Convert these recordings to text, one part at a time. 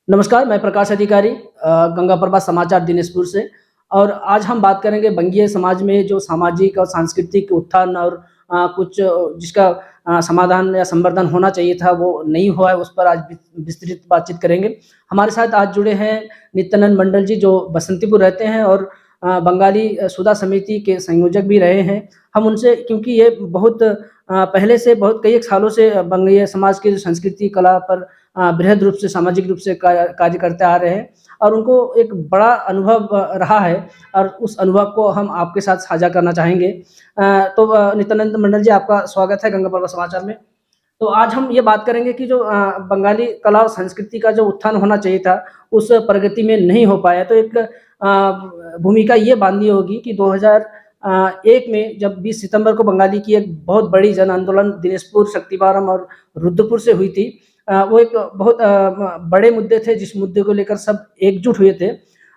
नमस्कार, मैं प्रकाश अधिकारी गंगा प्रभा समाचार दिनाजपुर से। और आज हम बात करेंगे बंगीय समाज में जो सामाजिक और सांस्कृतिक उत्थान और कुछ जिसका समाधान या संवर्धन होना चाहिए था वो नहीं हुआ है, उस पर आज विस्तृत बातचीत करेंगे। हमारे साथ आज जुड़े हैं नित्यानंद मंडल जी, जो बसंतीपुर रहते हैं और बंगाली सुधा समिति के संयोजक भी रहे हैं। हम उनसे, क्योंकि ये बहुत पहले से बहुत कई एक सालों से बंगीय समाज की जो संस्कृति कला पर बृहद रूप से सामाजिक रूप से कार्य करते आ रहे हैं और उनको एक बड़ा अनुभव रहा है और उस अनुभव को हम आपके साथ साझा करना चाहेंगे। तो नित्यानंद मंडल जी, आपका स्वागत है गंगा पर्वत समाचार में। तो आज हम ये बात करेंगे कि जो बंगाली कला और संस्कृति का जो उत्थान होना चाहिए था, उस प्रगति में नहीं हो पाया। तो एक भूमिका ये बाँधनी होगी कि 2001 में जब 20 सितंबर को बंगाली की एक बहुत बड़ी जन आंदोलन दिनाजपुर, शक्तिपुरम और रुद्रपुर से हुई थी। वो एक बहुत बड़े मुद्दे थे, जिस मुद्दे को लेकर सब एकजुट हुए थे।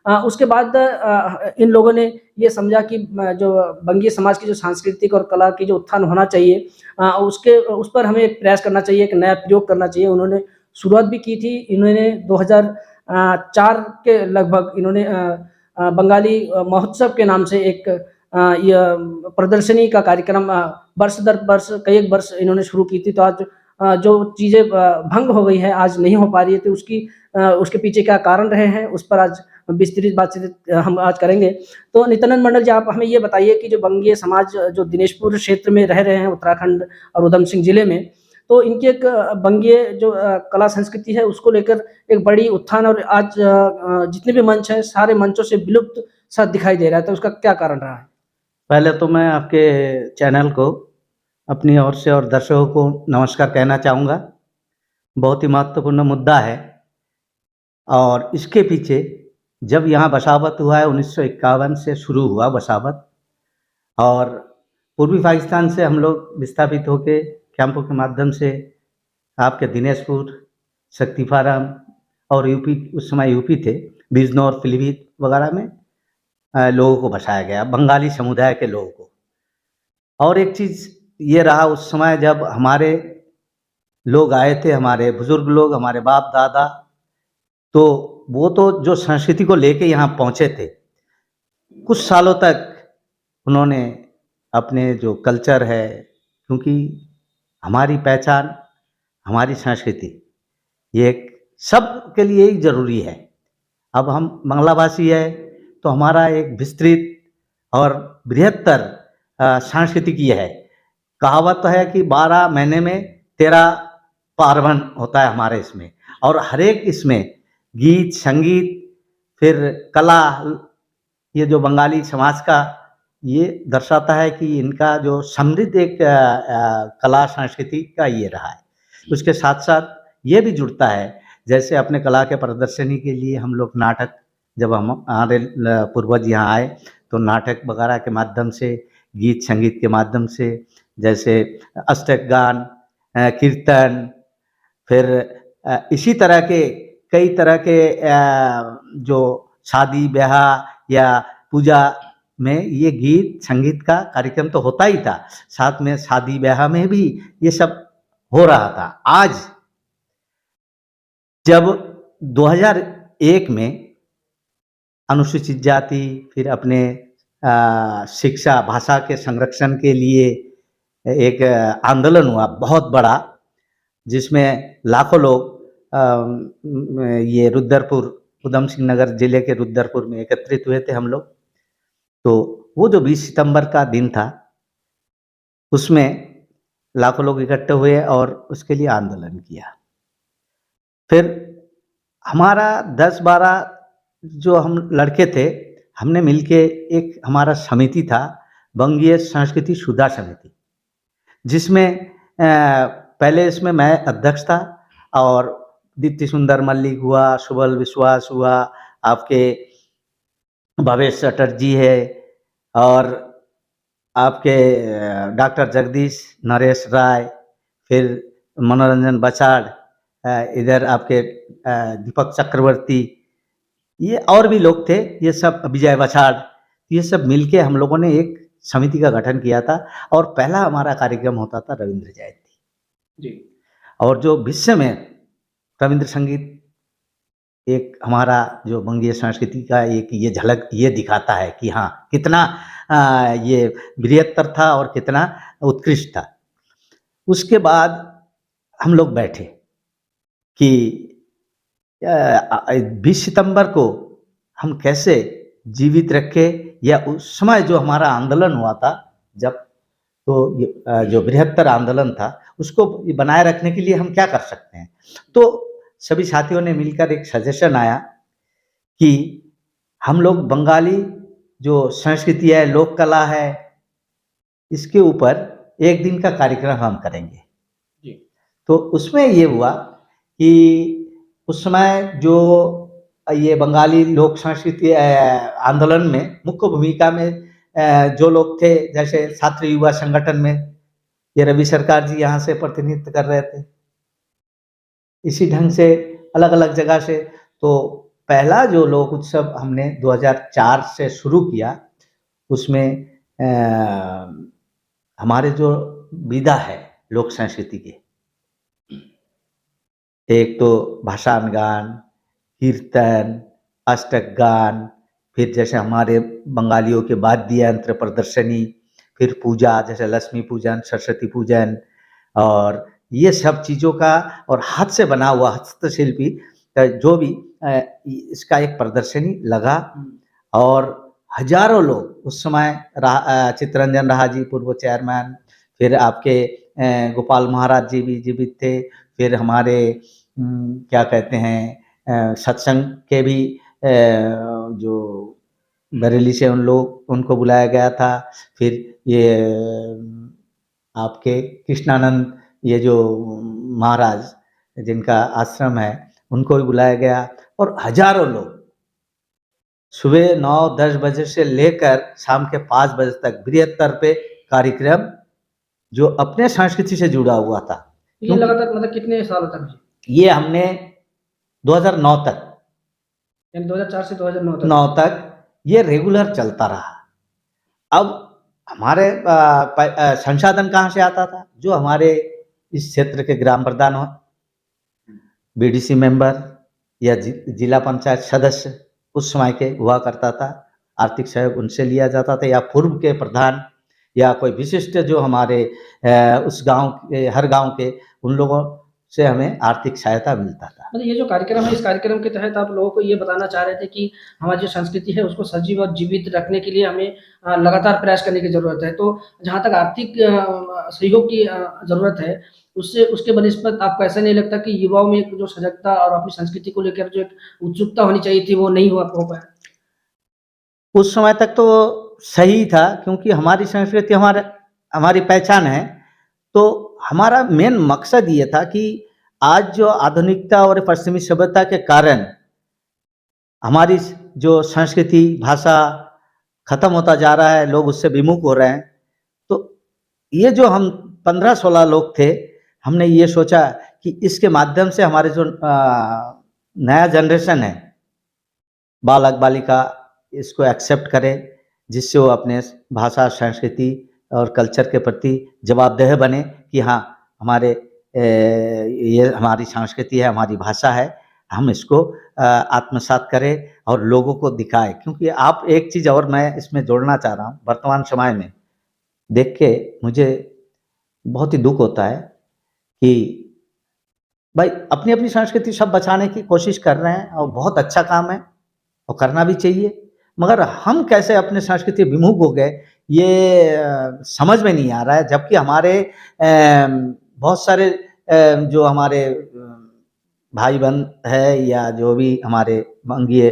उसके बाद इन लोगों ने ये समझा कि जो बंगीय समाज की जो सांस्कृतिक और कला की जो उत्थान होना चाहिए, उसके उस पर हमें एक प्रयास करना चाहिए, एक नया प्रयोग करना चाहिए। उन्होंने शुरुआत भी की थी। इन्होंने 2004 के लगभग इन्होंने बंगाली महोत्सव के नाम से एक प्रदर्शनी का कार्यक्रम वर्ष दर वर्ष कई एक वर्ष इन्होंने शुरू की थी। तो आज जो चीज़ें भंग हो गई है, आज नहीं हो पा रही है, तो उसके पीछे क्या कारण रहे हैं, उस पर आज विस्तृत बातचीत हम आज करेंगे। तो नित्यानंद मंडल जी, आप हमें ये बताइए कि जो बंगीय समाज जो दिनाजपुर क्षेत्र में रह रहे हैं, उत्तराखंड और उधम सिंह जिले में, तो इनकी एक बंगीय जो कला संस्कृति है, उसको लेकर एक बड़ी उत्थान और आज जितने भी मंच हैं, सारे मंचों से विलुप्त सा दिखाई दे रहा है। तो उसका क्या कारण रहा है? पहले तो मैं आपके चैनल को अपनी ओर से और दर्शकों को नमस्कार कहना चाहूँगा। बहुत ही महत्वपूर्ण मुद्दा है और इसके पीछे जब यहाँ बसावत हुआ है 1951 से शुरू हुआ बसावत, और पूर्वी पाकिस्तान से हम लोग विस्थापित होके कैंपों के माध्यम से आपके दिनाजपुर, शक्तिपुरम और यूपी, उस समय यूपी थे, बिजनौर, पीलीभीत वगैरह में लोगों को बसाया गया, बंगाली समुदाय के लोगों को। और एक चीज़ ये रहा उस समय जब हमारे लोग आए थे, हमारे बुजुर्ग लोग, हमारे बाप दादा, तो वो तो जो संस्कृति को लेके यहाँ पहुँचे थे, कुछ सालों तक उन्होंने अपने जो कल्चर है, क्योंकि हमारी पहचान, हमारी संस्कृति, ये एक सबके लिए ही ज़रूरी है। अब हम बांग्ला भाषी है तो हमारा एक विस्तृत और बृहत्तर सांस्कृतिक ये है। कहावत है कि 12 महीने में 13 पार्वन होता है हमारे इसमें, और हर एक इसमें गीत, संगीत, फिर कला, ये जो बंगाली समाज का ये दर्शाता है कि इनका जो समृद्ध एक कला संस्कृति का ये रहा है। उसके साथ साथ ये भी जुड़ता है, जैसे अपने कला के प्रदर्शनी के लिए हम लोग नाटक, जब हम हमारे पूर्वज यहाँ आए तो नाटक वगैरह के माध्यम से, गीत संगीत के माध्यम से, जैसे अष्टक गान, कीर्तन, फिर इसी तरह के कई तरह के जो शादी ब्याह या पूजा में ये गीत संगीत का कार्यक्रम तो होता ही था, साथ में शादी ब्याह में भी ये सब हो रहा था। आज जब 2001 में अनुसूचित जाति, फिर अपने शिक्षा भाषा के संरक्षण के लिए एक आंदोलन हुआ बहुत बड़ा, जिसमें लाखों लोग ये रुद्रपुर, उधम सिंह नगर जिले के रुद्रपुर में एकत्रित हुए थे हम लोग। तो वो जो 20 सितंबर का दिन था, उसमें लाखों लोग इकट्ठे हुए और उसके लिए आंदोलन किया। फिर हमारा 10-12 जो हम लड़के थे, हमने मिलके एक हमारा समिति था, बंगीय संस्कृति सुधा समिति, जिसमें पहले इसमें मैं अध्यक्ष था और दीप्ति सुंदर मल्लिक हुआ, सुबल विश्वास हुआ, आपके भवेश चटर्जी है, और आपके डॉक्टर जगदीश नरेश राय, फिर मनोरंजन बछाड़, इधर आपके दीपक चक्रवर्ती, ये और भी लोग थे, ये सब विजय बछाड़, ये सब मिलके हम लोगों ने एक समिति का गठन किया था। और पहला हमारा कार्यक्रम होता था रविंद्र जयंती जी। और जो विश्व में रविंद्र संगीत एक हमारा जो बंगीय संस्कृति का एक ये झलक ये दिखाता है कि हाँ, कितना ये बृहत्तर था और कितना उत्कृष्ट था। उसके बाद हम लोग बैठे कि 20 सितंबर को हम कैसे जीवित रखें, या उस समय जो हमारा आंदोलन हुआ था, जब तो ये जो बृहत्तर आंदोलन था, उसको बनाए रखने के लिए हम क्या कर सकते हैं? तो सभी साथियों ने मिलकर एक सजेशन आया कि हम लोग बंगाली जो संस्कृति है, लोक कला है, इसके ऊपर एक दिन का कार्यक्रम हम करेंगे। जी। तो उसमें ये हुआ कि उस समय जो ये बंगाली लोक संस्कृति आंदोलन में मुख्य भूमिका में जो लोग थे, जैसे छात्र युवा संगठन में ये रवि सरकार जी यहाँ से प्रतिनिधित्व कर रहे थे। इसी ढंग से अलग-अलग जगह से, तो पहला जो लोक उत्सव हमने 2004 से शुरू किया, उसमें हमारे जो विधा है लोक संस्कृति के, एक तो भाषान गान, कीर्तन, अष्टक गान, फिर जैसे हमारे बंगालियों के वाद्य यंत्र प्रदर्शनी, फिर पूजा जैसे लक्ष्मी पूजन, सरस्वती पूजन, और ये सब चीज़ों का, और हाथ से बना हुआ हस्तशिल्पी जो भी इसका एक प्रदर्शनी लगा, और हजारों लोग उस समय चित्तरंजन राहा जी पूर्व चेयरमैन, फिर आपके गोपाल महाराज जी भी जीवित थे, फिर हमारे क्या कहते हैं सत्संग के भी जो बरेली से उनको बुलाया गया था, फिर ये आपके कृष्णानंद ये जो महाराज जिनका आश्रम है, उनको भी बुलाया गया, और हजारों लोग सुबह 9-10 बजे से लेकर शाम के 5 बजे तक बृहत्तर पे कार्यक्रम जो अपने संस्कृति से जुड़ा हुआ था। ये लगातार मतलब कितने सालों तक जी? ये हमने 2009 तक, यानी 2004 से 2009 तक? 9 तक ये रेगुलर चलता रहा। अब हमारे संसाधन कहाँ से आता था? जो हमारे इस क्षेत्र के ग्राम प्रधान हो, बीडीसी मेंबर या जिला पंचायत सदस्य उस समय के हुआ करता था, आर्थिक सहयोग उनसे लिया जाता था, या पूर्व के प्रधान या कोई विशिष्ट जो हमारे उस गांव के, हर गांव के, उन लोगों से हमें आर्थिक सहायता मिलता था। मतलब ये जो कार्यक्रम है, इस कार्यक्रम के तहत आप लोगों को ये बताना चाह रहे थे कि हमारी जो संस्कृति है उसको सजीव और जीवित रखने के लिए हमें लगातार प्रयास करने की ज़रूरत है। तो जहाँ तक आर्थिक सहयोग की ज़रूरत है, उससे उसके बनिस्बत आपको ऐसा नहीं लगता कि युवाओं में एक जो सजगता और अपनी संस्कृति को लेकर जो एक उत्सुकता होनी चाहिए थी, वो नहीं हो पाया? उस समय तक तो सही था, क्योंकि हमारी संस्कृति हमारी पहचान है। तो हमारा मेन मकसद ये था कि आज जो आधुनिकता और पश्चिमी सभ्यता के कारण हमारी जो संस्कृति, भाषा खत्म होता जा रहा है, लोग उससे विमुख हो रहे हैं। तो ये जो हम 15-16 लोग थे, हमने ये सोचा कि इसके माध्यम से हमारे जो नया जनरेशन है, बालक बालिका, इसको एक्सेप्ट करे, जिससे वो अपने भाषा, संस्कृति और कल्चर के प्रति जवाबदेह बने कि हाँ, हमारे ये हमारी संस्कृति है, हमारी भाषा है, हम इसको आत्मसात करें और लोगों को दिखाएं। क्योंकि आप एक चीज़ और मैं इसमें जोड़ना चाह रहा हूँ, वर्तमान समय में देख के मुझे बहुत ही दुख होता है कि भाई अपनी-अपनी संस्कृति सब बचाने की कोशिश कर रहे हैं, और बहुत अच्छा काम है और करना भी चाहिए। मगर हम कैसे अपने संस्कृति विमुख हो गए, ये समझ में नहीं आ रहा है। जबकि हमारे बहुत सारे जो हमारे भाई-बंध है, या जो भी हमारे वंगीय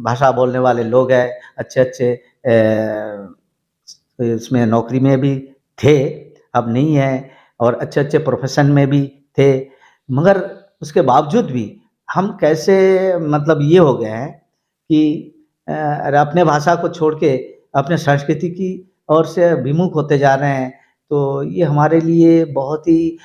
भाषा बोलने वाले लोग हैं, अच्छे-अच्छे इसमें नौकरी में भी थे, अब नहीं है, और अच्छे-अच्छे प्रोफ़ेशन में भी थे। मगर उसके बावजूद भी हम कैसे मतलब ये हो गए हैं कि अपने भाषा को छोड़ के अपने संस्कृति की ओर से विमुख होते जा रहे हैं। तो ये हमारे लिए बहुत ही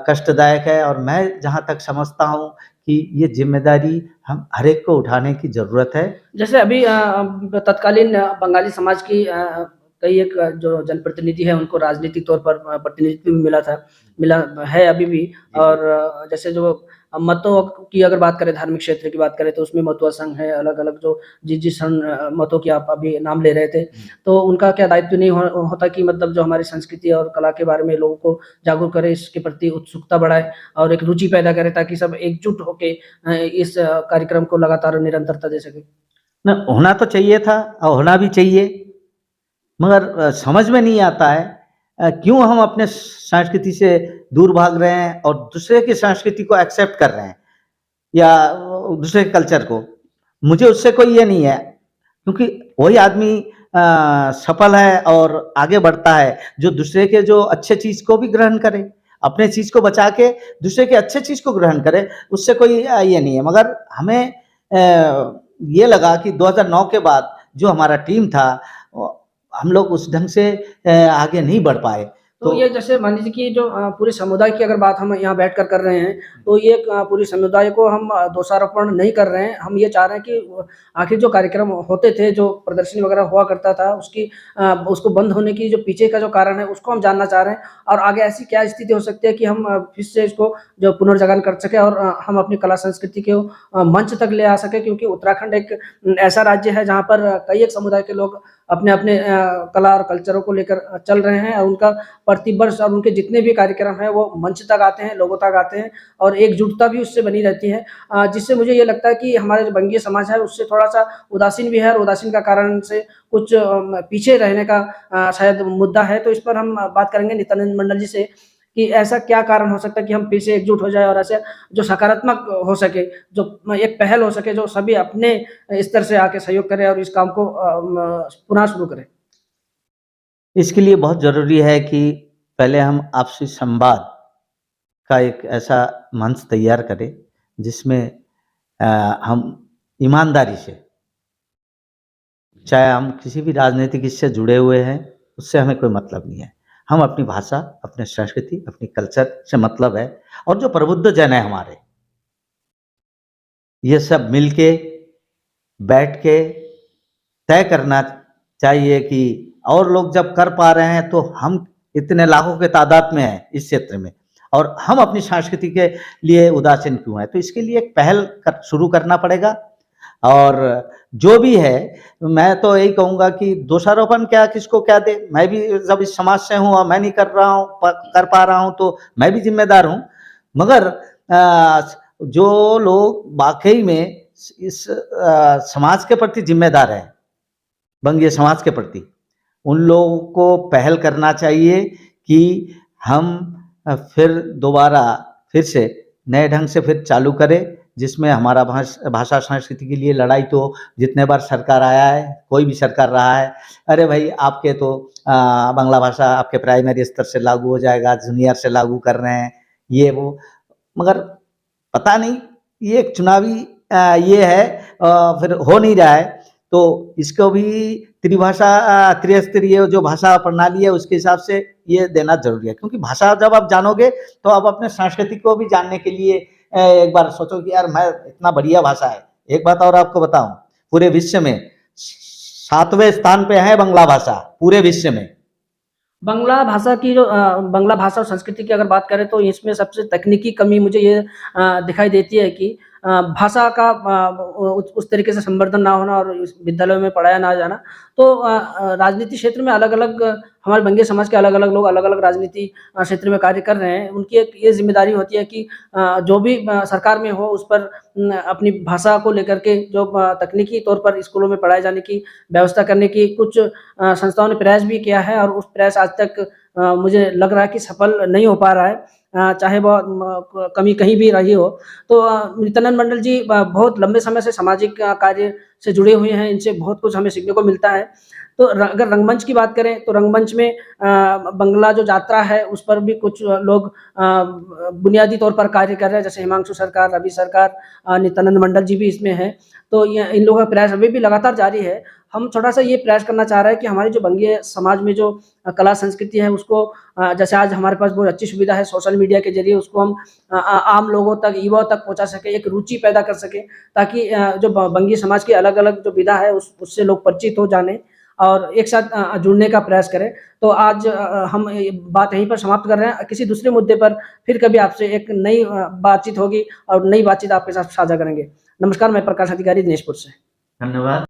कष्टदायक है, और मैं जहाँ तक समझता हूँ कि ये ज़िम्मेदारी हम हर एक को उठाने की ज़रूरत है। जैसे अभी तत्कालीन बंगाली समाज की कई एक जो जनप्रतिनिधि है, उनको राजनीतिक तौर पर प्रतिनिधित्व भी मिला है अभी भी। और जैसे जो मतों की अगर बात करें, धार्मिक क्षेत्र की बात करें, तो उसमें मतुआ संघ है, अलग-अलग जो जिस मतों की आप अभी नाम ले रहे थे, तो उनका क्या दायित्व नहीं होता कि मतलब जो हमारी संस्कृति और कला के बारे में लोगों को जागरूक करे, इसके प्रति उत्सुकता बढ़ाए और एक रुचि पैदा करे, ताकि सब एकजुट होके इस कार्यक्रम को लगातार निरंतरता दे सकें? ना होना तो चाहिए था और होना भी चाहिए, मगर समझ में नहीं आता है क्यों हम अपने संस्कृति से दूर भाग रहे हैं और दूसरे की संस्कृति को एक्सेप्ट कर रहे हैं या दूसरे कल्चर को। मुझे उससे कोई ये नहीं है, क्योंकि वही आदमी सफल है और आगे बढ़ता है जो दूसरे के जो अच्छे चीज़ को भी ग्रहण करे, अपने चीज़ को बचा के दूसरे के अच्छे चीज़ को ग्रहण करे, उससे कोई ये नहीं है। मगर हमें ये लगा कि 2009 के बाद जो हमारा टीम था, हम लोग उस ढंग से आगे नहीं बढ़ पाए। तो ये जैसे मान लीजिए कि जो पूरे समुदाय की अगर बात हम यहाँ बैठकर कर रहे हैं, तो ये पूरे समुदाय को हम दोषारोपण नहीं कर रहे हैं। हम ये चाह रहे हैं कि आखिर जो कार्यक्रम होते थे, जो प्रदर्शनी वगैरह हुआ करता था, उसको बंद होने की जो पीछे का जो कारण है, उसको हम जानना चाह रहे हैं और आगे ऐसी क्या स्थिति हो सकती है कि हम फिर से इसको जो पुनर्जागरण कर सकें और हम अपनी कला संस्कृति को मंच तक ले आ सकें, क्योंकि उत्तराखंड एक ऐसा राज्य है जहाँ पर कई एक समुदाय के लोग अपने-अपने कला और कल्चरों को लेकर चल रहे हैं और उनका प्रतिवर्ष और उनके जितने भी कार्यक्रम हैं, वो मंच तक आते हैं, लोगों तक आते हैं और एकजुटता भी उससे बनी रहती है। जिससे मुझे ये लगता है कि हमारा जो बंगीय समाज है, उससे थोड़ा-सा उदासीन भी है और उदासीन का कारण से कुछ पीछे रहने का शायद मुद्दा है। तो इस पर हम बात करेंगे नित्यानंद मंडल जी से कि ऐसा क्या कारण हो सकता है कि हम फिर से एकजुट हो जाएँ और ऐसे जो सकारात्मक हो सके, जो एक पहल हो सके, जो सभी अपने स्तर से आके सहयोग करें और इस काम को पुनः शुरू करें? इसके लिए बहुत ज़रूरी है कि पहले हम आपसी संवाद का एक ऐसा मंच तैयार करें, जिसमें हम ईमानदारी से, चाहे हम किसी भी राजनीतिक इससे जुड़े हुए हैं, उससे हमें कोई मतलब नहीं है। हम अपनी भाषा, अपने संस्कृति, अपनी कल्चर से मतलब है और जो प्रबुद्ध जन है हमारे, ये सब मिलके, बैठ के तय करना चाहिए कि और लोग जब कर पा रहे हैं, तो हम इतने लाखों के तादाद में हैं इस क्षेत्र में और हम अपनी संस्कृति के लिए उदासीन क्यों हैं? तो इसके लिए एक पहल शुरू करना पड़ेगा और जो भी है, मैं तो यही कहूँगा कि दोषारोपण क्या किसको क्या दे, मैं भी जब इस समाज से हूँ और मैं नहीं कर रहा हूँ, कर पा रहा हूँ, तो मैं भी जिम्मेदार हूँ। मगर जो लोग वाकई में इस समाज के प्रति जिम्मेदार हैं, बंगीय समाज के प्रति, उन लोगों को पहल करना चाहिए कि हम फिर दोबारा फिर से नए ढंग से फिर चालू करें, जिसमें हमारा भाषा संस्कृति के लिए लड़ाई तो जितने बार सरकार आया है, कोई भी सरकार रहा है, अरे भाई आपके तो बांग्ला भाषा आपके प्राइमरी स्तर से लागू हो जाएगा, जूनियर से लागू कर रहे हैं, ये वो। मगर पता नहीं, ये एक चुनावी ये है, फिर हो नहीं रहा है, तो इसको भी त्रिस्तरीय जो भाषा प्रणाली है, उसके हिसाब से ये देना ज़रूरी है, क्योंकि भाषा जब आप जानोगे, तो आप अपने संस्कृति को भी जानने के लिए एक बार सोचो कि यार मैं इतना बढ़िया भाषा है। एक बात और आपको बताऊँ, पूरे विश्व में 7वें स्थान पे है बांग्ला भाषा, पूरे विश्व में। बांग्ला भाषा की जो बांग्ला भाषा और संस्कृति की अगर बात करें, तो इसमें सबसे तकनीकी कमी मुझे ये दिखाई देती है कि भाषा का उस तरीके से संवर्धन ना होना और इस विद्यालयों में पढ़ाया ना जाना। तो राजनीति क्षेत्र में अलग-अलग हमारे बंगीय समाज के अलग-अलग लोग अलग-अलग राजनीति क्षेत्र में कार्य कर रहे हैं। उनकी एक ये ज़िम्मेदारी होती है कि जो भी सरकार में हो, उस पर अपनी भाषा को लेकर के जो तकनीकी तौर पर स्कूलों में पढ़ाए जाने की व्यवस्था करने की कुछ संस्थाओं ने प्रयास भी किया है और उस प्रयास आज तक मुझे लग रहा है कि सफल नहीं हो पा रहा है। चाहे वो कमी कहीं भी रही हो। तो नित्यानंद मंडल जी बहुत लंबे समय से सामाजिक कार्य से जुड़े हुए हैं, इनसे बहुत कुछ हमें सीखने को मिलता है। तो अगर रंगमंच की बात करें, तो रंगमंच में बंगला जो यात्रा है, उस पर भी कुछ लोग बुनियादी तौर पर कार्य कर रहे हैं, जैसे हिमांशु सरकार, रवि सरकार, नित्यानंद मंडल जी भी इसमें हैं। तो ये इन लोगों का प्रयास अभी भी लगातार जारी है। हम थोड़ा-सा ये प्रयास करना चाह रहे हैं कि हमारी जो बंगीय समाज में जो कला संस्कृति है, उसको जैसे आज हमारे पास बहुत अच्छी सुविधा है सोशल मीडिया के ज़रिए, उसको हम आम लोगों तक, युवाओं तक पहुँचा सकें, एक रुचि पैदा कर सकें, ताकि जो बंगीय समाज की अलग-अलग जो विधा है, उससे लोग परिचित हो जानें और एक साथ जुड़ने का प्रयास करें। तो आज हम ये बात यहीं पर समाप्त कर रहे हैं। किसी दूसरे मुद्दे पर फिर कभी आपसे एक नई बातचीत होगी और नई बातचीत आपके साथ साझा करेंगे। नमस्कार, मैं प्रकाश अधिकारी दिनेशपुर से। धन्यवाद।